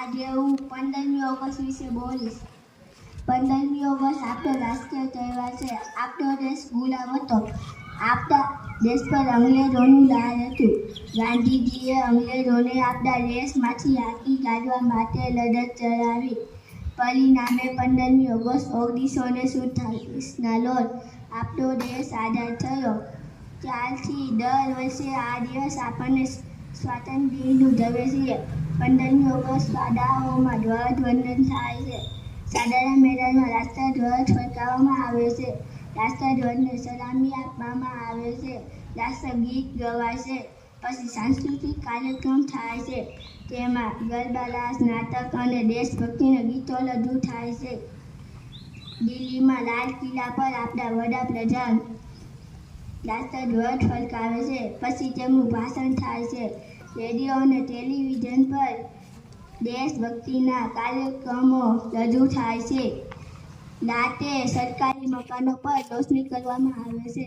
આજે હું 15મી ઓગસ્ટ વિશે બોલીશ. 15મી ઓગસ્ટ આપણો રાષ્ટ્રીય તહેવાર છે. આપણો દેશ ગુલામ હતો. આપણા દેશ પર અંગ્રેજોનું રાજ હતું. ગાંધીજીએ અંગ્રેજોને આપણા દેશમાંથી હાંકી કાઢવા માટે લડત ચલાવી. પરિણામે 15મી ઓગસ્ટ 1947ના રોજ આપણો દેશ આઝાદ થયો. ત્યારથી દર વર્ષે આ દિવસ આપણને સ્વાતંત્ર્ય દિન ઉજવીએ છીએ. 15મી ઓગસ્ટ શાળાઓમાં ધ્વજવંદન થાય છે. શાળાના મેદાનમાં રાષ્ટ્રધ્વજ ફરકાવવામાં આવે છે. રાષ્ટ્રધ્વજને સલામી આપવામાં આવે છે. રાષ્ટ્રગીત ગવાય છે. પછી સાંસ્કૃતિક કાર્યક્રમ થાય છે. તેમાં ગરબા, રાસ, નાટક અને દેશભક્તિના ગીતો રજૂ થાય છે. દિલ્હીમાં લાલ કિલ્લા પર આપણા વડાપ્રધાન રાષ્ટ્રધ્વજ ફરકાવે છે. પછી તેમનું ભાષણ થાય છે. રેડિયો અને ટેલિવિઝન પર દેશભક્તિના કાર્યક્રમો રજૂ થાય છે. રાતે સરકારી મકાનો પર રોશની કરવામાં આવે છે.